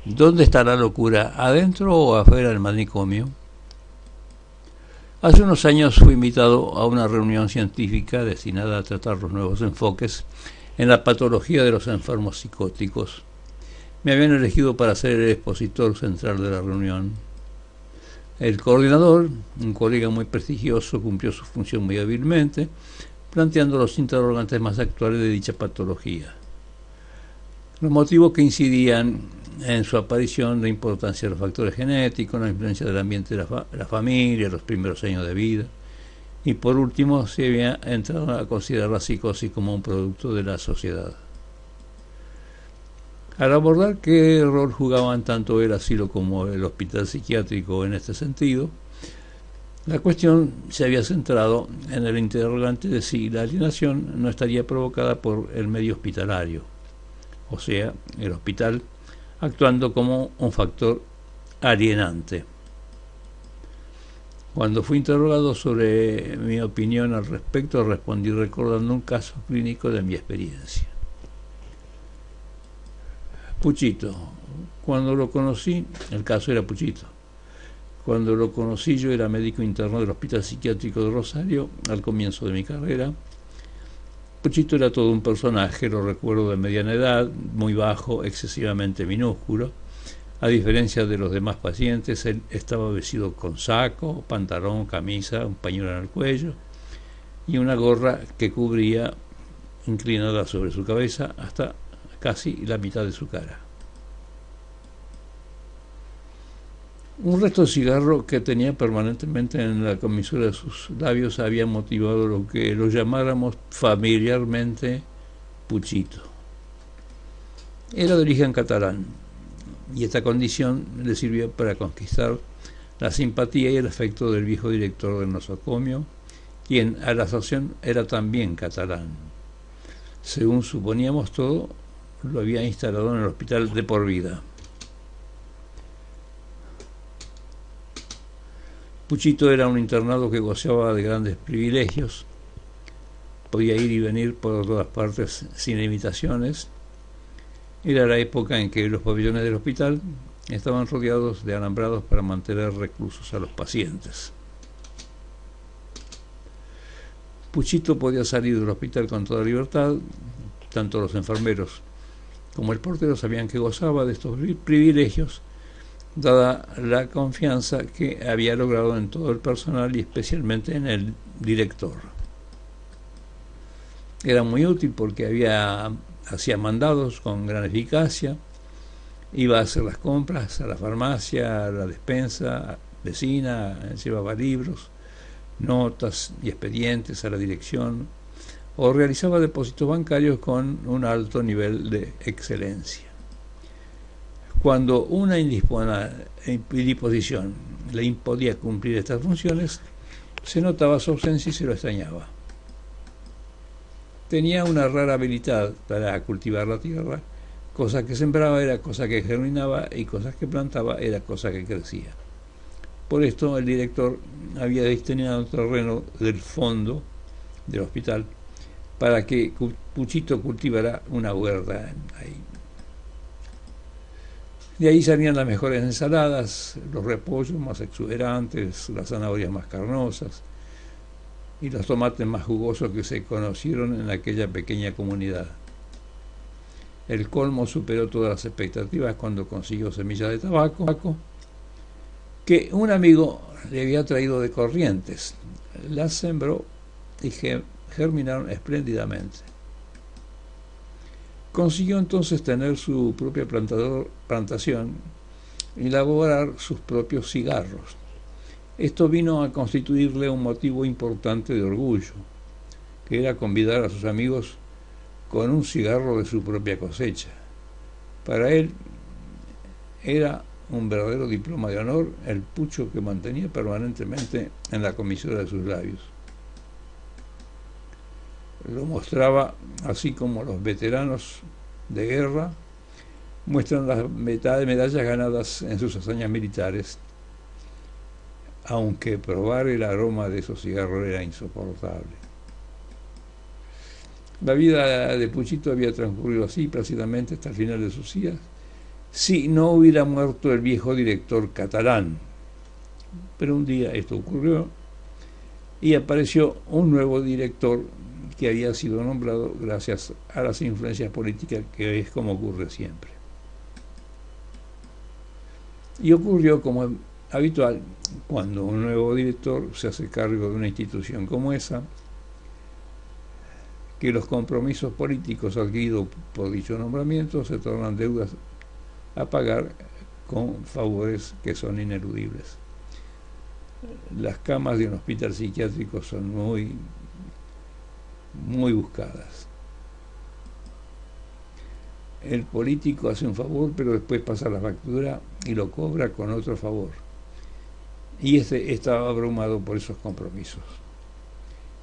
¿Dónde está la locura? ¿Adentro o afuera del manicomio? Hace unos años fui invitado a una reunión científica destinada a tratar los nuevos enfoques en la patología de los enfermos psicóticos. Me habían elegido para ser el expositor central de la reunión. El coordinador, un colega muy prestigioso, cumplió su función muy hábilmente, planteando los interrogantes más actuales de dicha patología. Los motivos que incidían en su aparición, la importancia de los factores genéticos, la influencia del ambiente de la familia, los primeros años de vida, y por último se había entrado a considerar la psicosis como un producto de la sociedad. Al abordar qué rol jugaban tanto el asilo como el hospital psiquiátrico en este sentido, la cuestión se había centrado en el interrogante de si la alienación no estaría provocada por el medio hospitalario, o sea, el hospital actuando como un factor alienante. Cuando fui interrogado sobre mi opinión al respecto, respondí recordando un caso clínico de mi experiencia. Puchito, cuando lo conocí, el caso era Puchito. Cuando lo conocí yo era médico interno del Hospital Psiquiátrico de Rosario al comienzo de mi carrera. Puchito era todo un personaje, lo recuerdo de mediana edad, muy bajo, excesivamente minúsculo. A diferencia de los demás pacientes, él estaba vestido con saco, pantalón, camisa, un pañuelo en el cuello y una gorra que cubría, inclinada sobre su cabeza, hasta casi la mitad de su cara. Un resto de cigarro que tenía permanentemente en la comisura de sus labios había motivado lo que lo llamáramos familiarmente Puchito. Era de origen catalán y esta condición le sirvió para conquistar la simpatía y el afecto del viejo director del nosocomio, quien a la sazón era también catalán. Según suponíamos todo, lo había instalado en el hospital de por vida. Puchito era un internado que gozaba de grandes privilegios, podía ir y venir por todas partes sin limitaciones. Era la época en que los pabellones del hospital estaban rodeados de alambrados para mantener reclusos a los pacientes. Puchito podía salir del hospital con toda libertad, tanto los enfermeros como el portero sabían que gozaba de estos privilegios, dada la confianza que había logrado en todo el personal y especialmente en el director. Era muy útil porque hacía mandados con gran eficacia, iba a hacer las compras a la farmacia, a la despensa vecina, llevaba libros, notas y expedientes a la dirección, o realizaba depósitos bancarios con un alto nivel de excelencia. Cuando una indisposición le impedía cumplir estas funciones, se notaba su ausencia y se lo extrañaba. Tenía una rara habilidad para cultivar la tierra, cosa que sembraba era cosa que germinaba y cosas que plantaba era cosa que crecía. Por esto el director había destinado un terreno del fondo del hospital para que Puchito cultivara una huerta ahí. De ahí salían las mejores ensaladas, los repollos más exuberantes, las zanahorias más carnosas y los tomates más jugosos que se conocieron en aquella pequeña comunidad. El colmo superó todas las expectativas cuando consiguió semillas de tabaco que un amigo le había traído de Corrientes. Las sembró y germinaron espléndidamente. Consiguió entonces tener su propia plantación y elaborar sus propios cigarros. Esto vino a constituirle un motivo importante de orgullo, que era convidar a sus amigos con un cigarro de su propia cosecha. Para él era un verdadero diploma de honor el pucho que mantenía permanentemente en la comisura de sus labios. Lo mostraba así como los veteranos de guerra muestran las medallas ganadas en sus hazañas militares, aunque probar el aroma de esos cigarros era insoportable. La vida de Puchito había transcurrido así plácidamente hasta el final de sus días, si no hubiera muerto el viejo director catalán. Pero un día esto ocurrió y apareció un nuevo director que había sido nombrado gracias a las influencias políticas, que es como ocurre siempre. Y ocurrió como habitual cuando un nuevo director se hace cargo de una institución como esa, que los compromisos políticos adquiridos por dicho nombramiento se tornan deudas a pagar con favores que son ineludibles. Las camas de un hospital psiquiátrico son muy buscadas. El político hace un favor, pero después pasa la factura y lo cobra con otro favor. Y estaba abrumado por esos compromisos.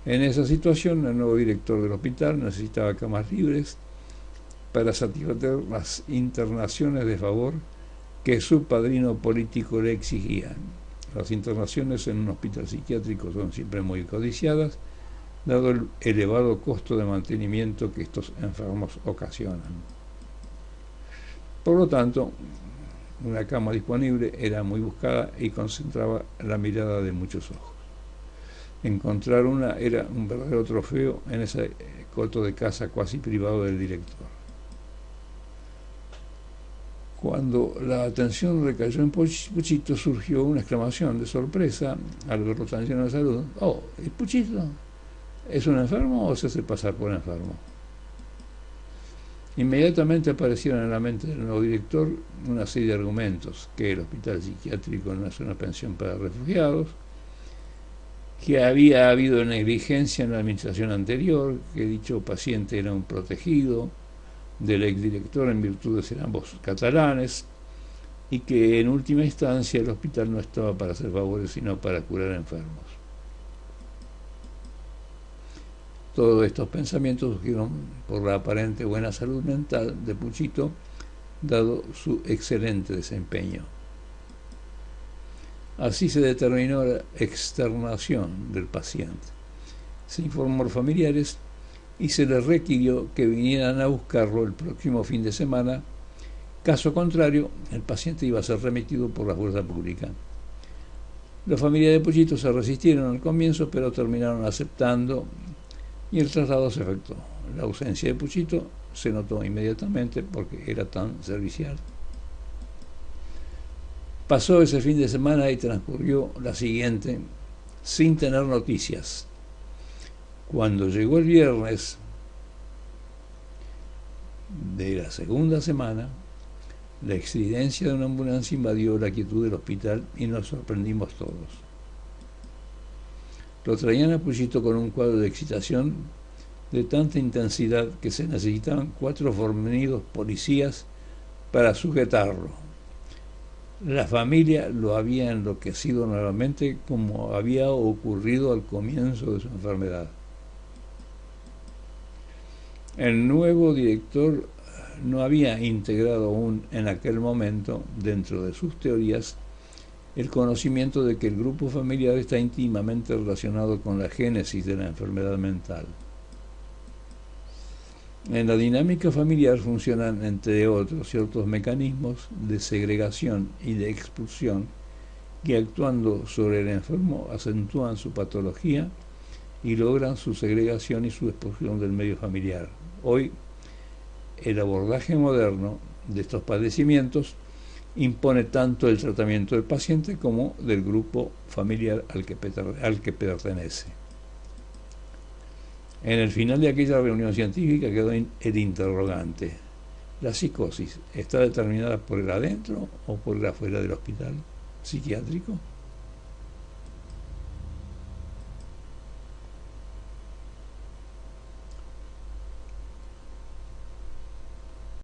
En esa situación, el nuevo director del hospital necesitaba camas libres para satisfacer las internaciones de favor que su padrino político le exigía. Las internaciones en un hospital psiquiátrico son siempre muy codiciadas, dado el elevado costo de mantenimiento que estos enfermos ocasionan. Por lo tanto, una cama disponible era muy buscada y concentraba la mirada de muchos ojos. Encontrar una era un verdadero trofeo en ese coto de casa cuasi privado del director. Cuando la atención recayó en Puchito, surgió una exclamación de sorpresa al verlo tan lleno de salud. ¡Oh, ¿es Puchito? ¿Es un enfermo o se hace pasar por enfermo? Inmediatamente aparecieron en la mente del nuevo director una serie de argumentos: que el hospital psiquiátrico no es una pensión para refugiados, que había habido negligencia en la administración anterior, que dicho paciente era un protegido del exdirector en virtud de ser ambos catalanes, y que en última instancia el hospital no estaba para hacer favores sino para curar enfermos. Todos estos pensamientos surgieron por la aparente buena salud mental de Puchito, dado su excelente desempeño. Así se determinó la externación del paciente. Se informó a los familiares y se les requirió que vinieran a buscarlo el próximo fin de semana. Caso contrario, el paciente iba a ser remitido por la fuerza pública. Los familiares de Puchito se resistieron al comienzo, pero terminaron aceptando y el traslado se efectuó. La ausencia de Puchito se notó inmediatamente porque era tan servicial. Pasó ese fin de semana y transcurrió la siguiente sin tener noticias. Cuando llegó el viernes de la segunda semana, la estridencia de una ambulancia invadió la quietud del hospital y nos sorprendimos todos. Lo traían a Puchito con un cuadro de excitación de tanta intensidad que se necesitaban 4 fornidos policías para sujetarlo. La familia lo había enloquecido nuevamente, como había ocurrido al comienzo de su enfermedad. El nuevo director no había integrado aún en aquel momento, dentro de sus teorías, el conocimiento de que el grupo familiar está íntimamente relacionado con la génesis de la enfermedad mental. En la dinámica familiar funcionan, entre otros, ciertos mecanismos de segregación y de expulsión que, actuando sobre el enfermo, acentúan su patología y logran su segregación y su expulsión del medio familiar. Hoy, el abordaje moderno de estos padecimientos impone tanto el tratamiento del paciente como del grupo familiar al que pertenece. En el final de aquella reunión científica quedó el interrogante: ¿la psicosis está determinada por el adentro o por el afuera del hospital psiquiátrico?